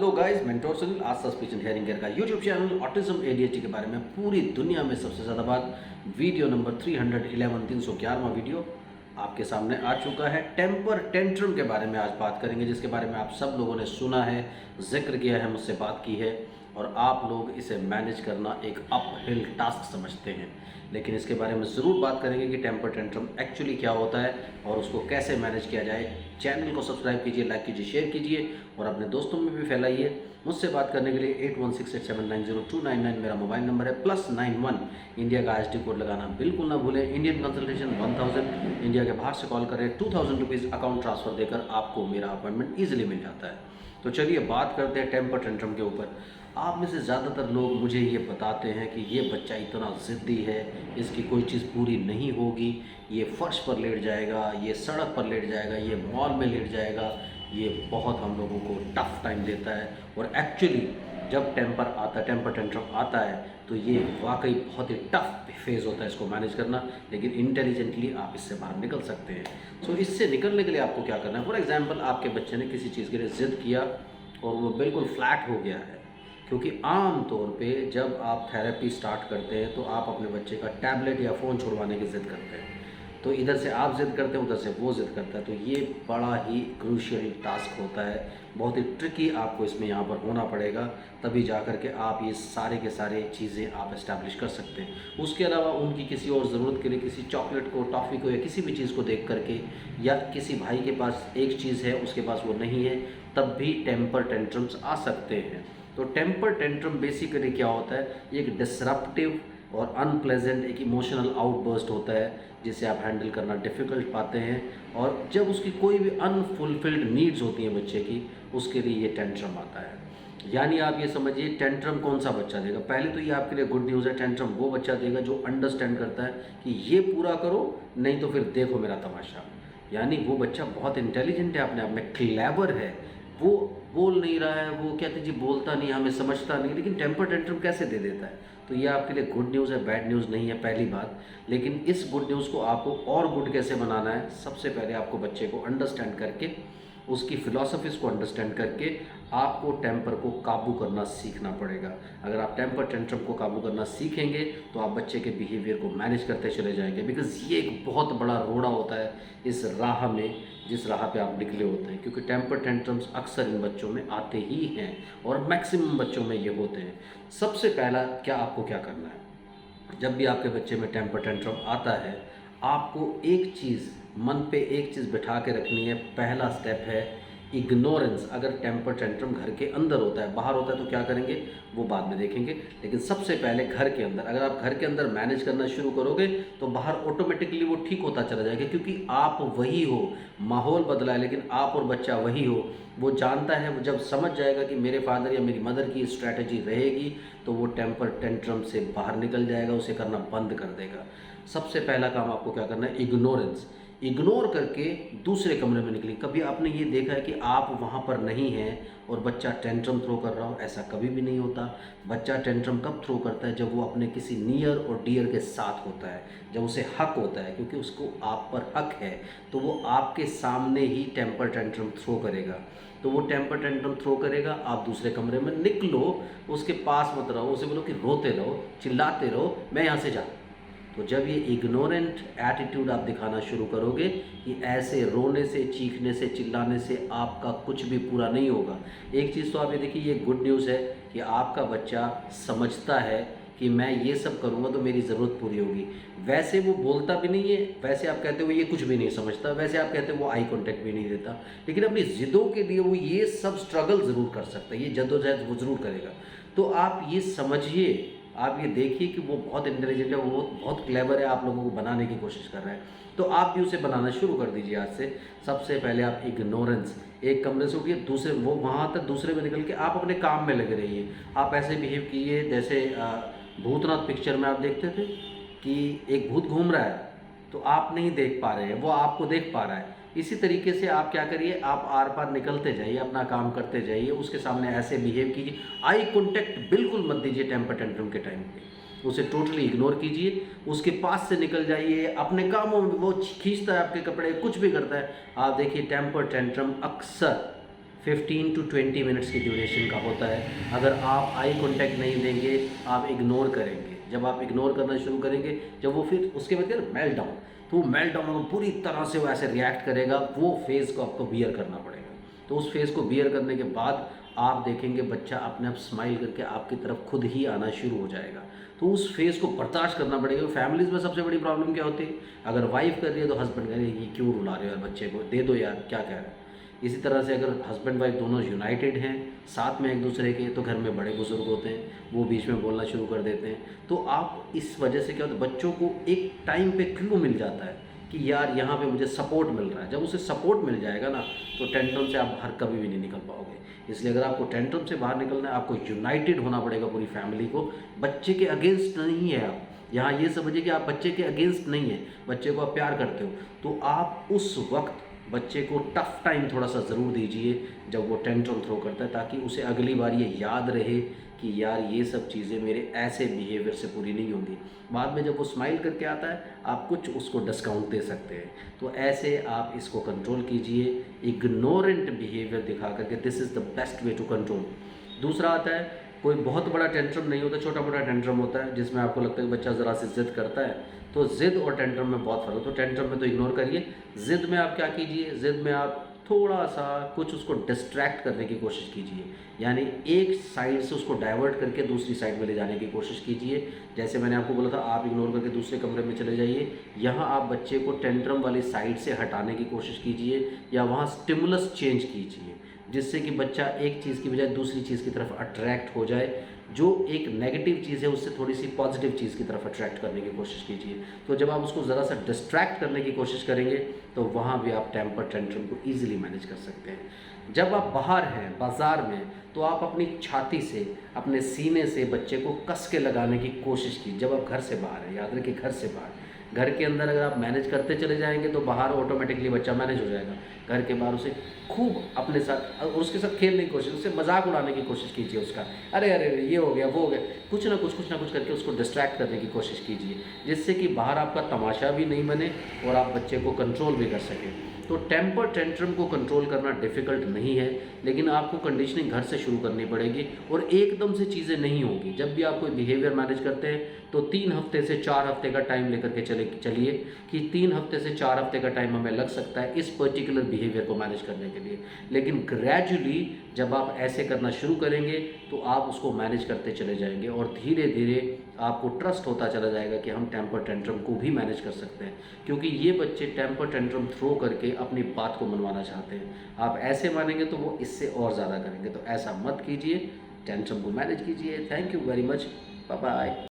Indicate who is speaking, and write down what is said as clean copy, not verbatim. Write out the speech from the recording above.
Speaker 1: Hello guys, mentor Sunil आज speech and hearing care का YouTube channel autism ADHD के बारे में पूरी दुनिया में सबसे ज़्यादा बात वीडियो नंबर 311 311वां वीडियो आपके सामने आ चुका है। टेम्पर टेंट्रम के बारे में आज बात करेंगे, जिसके बारे में आप सब लोगों ने सुना है, जिक्र किया है, मुझसे बात की है और आप लोग इसे मैनेज करना एक अपहिल टास्क समझते हैं। लेकिन इसके बारे में ज़रूर बात करेंगे कि टेम्पर टेंट्रम एक्चुअली क्या होता है और उसको कैसे मैनेज किया जाए। चैनल को सब्सक्राइब कीजिए, लाइक कीजिए, शेयर कीजिए और अपने दोस्तों में भी फैलाइए। मुझसे बात करने के लिए 8168790299 मेरा मोबाइल नंबर है, +91 इंडिया का एसडी कोड लगाना बिल्कुल ना भूलें। इंडियन कंसल्टेशन 1000, इंडिया के बाहर से कॉल करें 2000 रुपीज़ अकाउंट ट्रांसफ़र देकर आपको मेरा अपॉइंटमेंट ईजिली मिल जाता है। तो चलिए बात करते हैं टेम्पर टेंट्रम के ऊपर। आप में से ज़्यादातर लोग मुझे ये बताते हैं कि ये बच्चा इतना ज़िद्दी है, इसकी कोई चीज़ पूरी नहीं होगी, ये फर्श पर लेट जाएगा, ये सड़क पर लेट जाएगा, ये मॉल में लेट जाएगा। ये बहुत हम लोगों को टफ टाइम देता है और एक्चुअली जब टेम्पर टेंट्रम आता है तो ये वाकई बहुत ही टफ फेज़ होता है इसको मैनेज करना, लेकिन इंटेलिजेंटली आप इससे बाहर निकल सकते हैं। सो इससे निकलने के लिए आपको क्या करना है। फॉर एग्जांपल, आपके बच्चे ने किसी चीज़ के लिए ज़िद किया और वो बिल्कुल फ्लैट हो गया है, क्योंकि आम तौर पे जब आप थेरेपी स्टार्ट करते हैं तो आप अपने बच्चे का टैबलेट या फ़ोन छुड़वाने की ज़िद करते हैं। तो इधर से आप ज़िद करते हैं, उधर से वो ज़िद करता है। तो ये बड़ा ही क्रूशियल टास्क होता है, बहुत ही ट्रिकी आपको इसमें यहाँ पर होना पड़ेगा, तभी जा कर के आप ये सारे के सारे चीज़ें आप इस्टेब्लिश कर सकते हैं। उसके अलावा उनकी किसी और ज़रूरत के लिए किसी चॉकलेट को, टॉफ़ी को या किसी भी चीज़ को देख करके, या किसी भाई के पास एक चीज़ है उसके पास वो नहीं है, तब भी टेम्पर टेंट्रम्स आ सकते हैं। तो टेम्पर टेंट्रम बेसिकली क्या होता है, एक डिसरप्टिव और अनप्लेजेंट एक इमोशनल आउटबर्स्ट होता है जिसे आप हैंडल करना डिफ़िकल्ट पाते हैं। और जब उसकी कोई भी अनफुलफिल्ड नीड्स होती हैं बच्चे की, उसके लिए ये टेंट्रम आता है। यानी आप ये समझिए, टेंट्रम कौन सा बच्चा देगा। पहले तो ये आपके लिए गुड न्यूज़ है, टेंट्रम वो बच्चा देगा जो अंडरस्टैंड करता है कि ये पूरा करो, नहीं तो फिर देखो मेरा तमाशा। यानी वो बच्चा बहुत इंटेलिजेंट है, अपने आप में क्लेवर है, वो बोल नहीं रहा है, वो कहते जी बोलता नहीं, हमें समझता नहीं, लेकिन टेम्पर टेंट्रम कैसे दे देता है। तो ये आपके लिए गुड न्यूज़ है, बैड न्यूज़ नहीं है, पहली बात। लेकिन इस गुड न्यूज़ को आपको और गुड कैसे बनाना है, सबसे पहले आपको बच्चे को अंडरस्टैंड करके, उसकी फ़िलॉसफीज़ को अंडरस्टैंड करके आपको टेम्पर को काबू करना सीखना पड़ेगा। अगर आप टेम्पर टेंट्रम को काबू करना सीखेंगे तो आप बच्चे के बिहेवियर को मैनेज करते चले जाएंगे। बिकॉज़ ये एक बहुत बड़ा रोड़ा होता है इस राह में, जिस राह पे आप निकले होते हैं, क्योंकि टेम्पर टेंट्रम्स अक्सर इन बच्चों में आते ही हैं और मैक्सिमम बच्चों में ये होते हैं। सबसे पहला आपको क्या करना है, जब भी आपके बच्चे में टेम्पर टेंट्रम आता है, आपको एक चीज़ मन पे एक चीज़ बिठा के रखनी है। पहला स्टेप है इग्नोरेंस। अगर टेम्पर टेंट्रम घर के अंदर होता है, बाहर होता है तो क्या करेंगे वो बाद में देखेंगे, लेकिन सबसे पहले घर के अंदर, अगर आप घर के अंदर मैनेज करना शुरू करोगे तो बाहर ऑटोमेटिकली वो ठीक होता चला जाएगा, क्योंकि आप वही हो। माहौल बदला है लेकिन आप और बच्चा वही हो। वो जानता है, वो जब समझ जाएगा कि मेरे फादर या मेरी मदर की स्ट्रैटेजी रहेगी, तो वो टेम्पर टेंट्रम से बाहर निकल जाएगा, उसे करना बंद कर देगा। सबसे पहला काम आपको क्या करना है, इग्नोरेंस। इग्नोर करके दूसरे कमरे में निकली। कभी आपने ये देखा है कि आप वहाँ पर नहीं हैं और बच्चा टेंट्रम थ्रो कर रहा हो? ऐसा कभी भी नहीं होता। बच्चा टेंट्रम कब थ्रो करता है, जब वो अपने किसी नियर और डियर के साथ होता है, जब उसे हक होता है, क्योंकि उसको आप पर हक है, तो वो आपके सामने ही टेम्पर टेंट्रम थ्रो करेगा। तो वो टेम्पर टेंट्रम थ्रो करेगा, आप दूसरे कमरे में निकलो, उसके पास मत रहो, उसे बोलो कि रोते रहो, चिल्लाते रहो, मैं यहाँ से जा। तो जब ये इग्नोरेंट एटीट्यूड आप दिखाना शुरू करोगे कि ऐसे रोने से, चीखने से, चिल्लाने से आपका कुछ भी पूरा नहीं होगा। एक चीज़ तो आप ये देखिए, ये गुड न्यूज़ है कि आपका बच्चा समझता है कि मैं ये सब करूँगा तो मेरी ज़रूरत पूरी होगी। वैसे वो बोलता भी नहीं है, वैसे आप कहते हो ये कुछ भी नहीं समझता, वैसे आप कहते हो वो आई कॉन्टैक्ट भी नहीं देता, लेकिन अपनी ज़िद्दों के लिए वो ये सब स्ट्रगल ज़रूर कर सकता है, ये जद्दोजहद वो ज़रूर करेगा। तो आप ये समझिए, आप ये देखिए कि वो बहुत इंटेलिजेंट है, वो बहुत क्लेवर है, आप लोगों को बनाने की कोशिश कर रहा है। तो आप भी उसे बनाना शुरू कर दीजिए आज से। सबसे पहले आप इग्नोरेंस, एक कमरे से उठिए, दूसरे वो वहाँ तक दूसरे में निकल के आप अपने काम में लगे रहिए। आप ऐसे बिहेव कीजिए जैसे भूतनाथ पिक्चर में आप देखते थे कि एक भूत घूम रहा है तो आप नहीं देख पा रहे हैं, वो आपको देख पा रहा है। इसी तरीके से आप क्या करिए, आप आर पार निकलते जाइए, अपना काम करते जाइए, उसके सामने ऐसे बिहेव कीजिए। आई कॉन्टैक्ट बिल्कुल मत दीजिए टेम्पर टेंट्रम के टाइम पे, उसे टोटली इग्नोर कीजिए, उसके पास से निकल जाइए, अपने कामों में वो खींचता है आपके कपड़े, कुछ भी करता है। आप देखिए टेम्पर टेंट्रम अक्सर 15 टू 20 मिनट्स की ड्यूरेशन का होता है। अगर आप आई कांटेक्ट नहीं देंगे, आप इग्नोर करेंगे, जब आप इग्नोर करना शुरू करेंगे, जब वो फिर उसके बाद क्या मेल्ट डाउन, तो वो मेल्ट डाउन होगा, पूरी तरह से वो ऐसे रिएक्ट करेगा, वो फेज़ को आपको बियर करना पड़ेगा। तो उस फेज़ को बियर करने के बाद आप देखेंगे बच्चा अपने आप स्माइल करके आपकी तरफ खुद ही आना शुरू हो जाएगा। तो उस फेज़ को बर्दाश्त करना पड़ेगा। फैमिलीज़ में सबसे बड़ी प्रॉब्लम क्या होती है, अगर वाइफ कर रही है तो हस्बैंड कह रहे हैं ये क्यों रुला रहे हो यार, बच्चे को दे दो यार, क्या कह रहे हैं। इसी तरह से अगर हस्बैंड वाइफ दोनों यूनाइटेड हैं, साथ में एक दूसरे के, तो घर में बड़े बुजुर्ग होते हैं, वो बीच में बोलना शुरू कर देते हैं। तो आप इस वजह से क्या होता है, बच्चों को एक टाइम पे क्लू मिल जाता है कि यार यहाँ पे मुझे सपोर्ट मिल रहा है। जब उसे सपोर्ट मिल जाएगा ना, तो टेंट्रम से आप बाहर कभी भी नहीं निकल पाओगे। इसलिए अगर आपको टेंट्रम से बाहर निकलना है, आपको यूनाइटेड होना पड़ेगा पूरी फैमिली को। बच्चे के अगेंस्ट नहीं है आप, यहाँ ये समझिए कि आप बच्चे के अगेंस्ट नहीं है, बच्चे को आप प्यार करते हो, तो आप उस वक्त बच्चे को टफ टाइम थोड़ा सा ज़रूर दीजिए जब वो टेंट्रम थ्रो करता है, ताकि उसे अगली बार ये याद रहे कि यार ये सब चीज़ें मेरे ऐसे बिहेवियर से पूरी नहीं होंगी। बाद में जब वो स्माइल करके आता है, आप कुछ उसको डिस्काउंट दे सकते हैं। तो ऐसे आप इसको कंट्रोल कीजिए, इग्नोरेंट बिहेवियर दिखा करके। This is the best way to control. दूसरा आता है, कोई बहुत बड़ा टेंट्रम नहीं होता, छोटा मोटा टेंट्रम होता है जिसमें आपको लगता है कि बच्चा ज़रा सी ज़िद करता है। तो ज़िद और टेंट्रम में बहुत फ़र्क है। तो टेंट्रम में तो इग्नोर करिए। ज़िद में आप क्या कीजिए, ज़िद में आप थोड़ा सा कुछ उसको डिस्ट्रैक्ट करने की कोशिश कीजिए, यानी एक साइड से उसको डाइवर्ट करके दूसरी साइड में ले जाने की कोशिश कीजिए। जैसे मैंने आपको बोला था, आप इग्नोर करके दूसरे कमरे में चले जाइए, यहाँ आप बच्चे को टेंट्रम वाली साइड से हटाने की कोशिश कीजिए, या वहाँ स्टिमुलस चेंज कीजिए, जिससे कि बच्चा एक चीज़ की बजाय दूसरी चीज़ की तरफ अट्रैक्ट हो जाए। जो एक नेगेटिव चीज़ है उससे थोड़ी सी पॉजिटिव चीज़ की तरफ अट्रैक्ट करने की कोशिश कीजिए। तो जब आप उसको ज़रा सा डिस्ट्रैक्ट करने की कोशिश करेंगे, तो वहाँ भी आप टेम्पर टेंट्रम को ईजिली मैनेज कर सकते हैं। जब आप बाहर हैं, बाज़ार में, तो आप अपनी छाती से, अपने सीने से बच्चे को कस के लगाने की कोशिश कीजिए। जब आप घर से बाहर हैं, याद रखिए घर से बाहर। घर के अंदर अगर आप मैनेज करते चले जाएंगे तो बाहर ऑटोमेटिकली बच्चा मैनेज हो जाएगा। घर के बाहर उसे खूब अपने साथ और उसके साथ खेलने की कोशिश, उससे मजाक उड़ाने की कोशिश कीजिए उसका, अरे अरे ये हो गया वो हो गया, कुछ ना कुछ करके उसको डिस्ट्रैक्ट करने की कोशिश कीजिए, जिससे कि बाहर आपका तमाशा भी नहीं बने और आप बच्चे को कंट्रोल भी कर सकें। तो टेम्पर टेंट्रम को कंट्रोल करना डिफ़िकल्ट नहीं है, लेकिन आपको कंडीशनिंग घर से शुरू करनी पड़ेगी और एकदम से चीज़ें नहीं होंगी। जब भी आप कोई बिहेवियर मैनेज करते हैं तो 3 हफ्ते से 4 हफ्ते का टाइम लेकर के चलिए कि 3 हफ्ते से 4 हफ्ते का टाइम हमें लग सकता है इस पर्टिकुलर बिहेवियर को मैनेज करने के लिए। लेकिन ग्रेजुअली जब आप ऐसे करना शुरू करेंगे तो आप उसको मैनेज करते चले जाएंगे और धीरे धीरे आपको ट्रस्ट होता चला जाएगा कि हम टेम्पर टेंट्रम को भी मैनेज कर सकते हैं, क्योंकि ये बच्चे टेम्पर टेंट्रम थ्रो करके अपनी बात को मनवाना चाहते हैं। आप ऐसे मानेंगे तो वो इससे और ज़्यादा करेंगे। तो ऐसा मत कीजिए, टेंट्रम को मैनेज कीजिए। Thank you very much, bye bye.